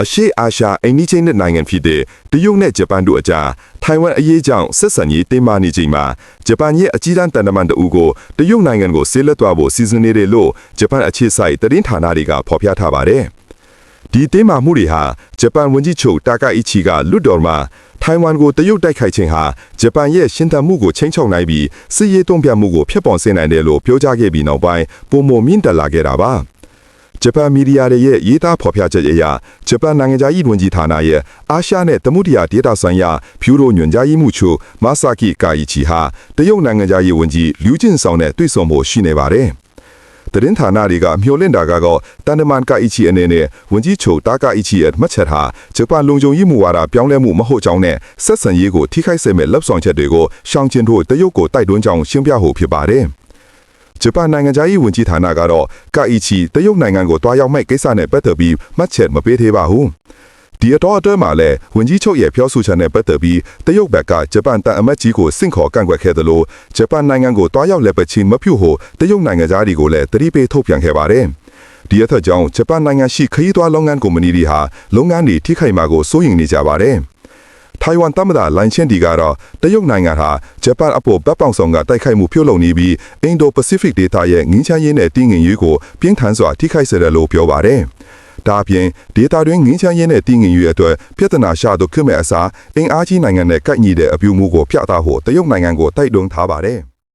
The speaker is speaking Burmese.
အရှိအာရှအိန္ဒိချင်းတဲ့နိုင်ငံဖြစ်တဲ့တရုတ်နဲ့ဂျပန်တို့အကြားထိုင်ဝမ်အရေးကြောင့်ဆက်ဆံရေးတင်းမာနေချိန်မှာဂျပန်ရဲ့အကြီးတန်းတန်တမန်တို့ကိုတရုတ်နိုင်ငံကိုဆေးလက်သွားဖို့စီစဉ်နေတယ်လို့ဂျပန်အခြေစိုက်သတင်းဌာနတွေကဖော်ပြထားပါတယ်။ဒီတင်းမာမှုတွေဟာဂျပန်ဝန်ကြီးချုပ်တာကာအီချီကလွတ်တော်မှာထိုင်ဝမ်ကိုတရုတ်တိုက်ခိုက်ခြင်းဟာဂျပန်ရဲ့ရှင်သန်မှုကိုချိန်ချောက်နိုင်ပြီးစစ်ရေးတုံ့ပြန်မှုကိုဖျက်ပေါ်စေနိုင်တယ်လို့ပြောကြားခဲ့ပြီးနောက်ပိုင်းပုံမမြင့်တက်လာခဲ့တာပါ။ဂျပန်မီဒီယာတွေရဲ့ရေးသားဖော်ပြချက်အရဂျပန်နိုင်ငံသားရေးဝန်ကြီးဌာနရဲ့အာရှနဲ့သမုဒ္ဒရာဒေသဆိုင်ရာဖြူရိုညွှန်ကြားရေးမှူးချုပ်မာဆာကီကာအီချီဟာတရုတ်နိုင်ငံသားရေးဝန်ကြီးလျူကျင်းဆောင်နဲ့တွေ့ဆုံဖို့ရှိနေပါတယ်။သတင်းဌာနတွေကမျှော်လင့်တာကတော့တန်တမန်ကာအီချီအနေနဲ့ဝန်ကြီးချုပ်တာကာအီချီရဲ့မှတ်ချက်ဟာဂျပန်လုံခြုံရေးမူဝါဒပြောင်းလဲမှုမဟုတ်ကြောင်းနဲ့ဆက်ဆံရေးကိုထိခိုက်စေမဲ့လက်ဆောင်ချက်တွေကိုရှောင်ကျဉ်ဖို့တရုတ်ကိုတိုက်တွန်းကြောင်းရှင်းပြဖို့ဖြစ်ပါတယ်။ဂျပန်နိုင်ငံသားရေးဝန်ကြီးဌာနကတော့ကာအီချီတရုတ်နိုင်ငံကိုတွားရောက်မဲ့ကိစ္စနဲ့ပတ်သက်ပြီးမှတ်ချက်မပေးသေးပါဘူး။ဒီအတော့မှာလည်းဝန်ကြီးချုပ်ရဲ့ပြောဆိုချက်နဲ့ပတ်သက်ပြီးတရုတ်ဘက်ကဂျပန်တန်အမတ်ကြီးကိုစင့်ခေါ်ကန့်ကွက်ခဲ့သလိုဂျပန်နိုင်ငံကိုတွားရောက်လက်ပတ်ချင်းမပြုတ်ဖို့တရုတ်နိုင်ငံသားတွေကိုလည်းတတိပေးထုတ်ပြန်ခဲ့ပါတယ်။ဒီအထက်ကြောင့်ဂျပန်နိုင်ငံရှိခရီးသွားလုပ်ငန်းကုမ္ပဏီတွေဟာလုပ်ငန်းတွေထိခိုက်မှာကိုစိုးရိမ်နေကြပါတယ်။ထိုင်ဝမ်သမ္မတလိုင်ချင်ဒီကတော့တရုတ်နိုင်ငံဟာဂျပန်အပေါ်ဗတ်ပေါင်ဆောင်ကတိုက်ခိုက်မှုပြုလုပ်နေပြီးအင်ဒိုပစိဖိတ်ဒေသရဲ့ငင်းချမ်းရေးနဲ့တည်ငြိမ်ရေးကိုပြင်းထန်စွာထိခိုက်စေတယ်လို့ပြောပါတယ်။ဒါအပြင်ဒေသတွင်းငင်းချမ်းရေးနဲ့တည်ငြိမ်ရေးအတွက်ပြဿနာရှာသူခမဲ့အစားအင်အားကြီးနိုင်ငံနဲ့ကိုက်ညီတဲ့အပြုအမူကိုပြသဖို့တရုတ်နိုင်ငံကိုတိုက်တွန်းထားပါတယ်။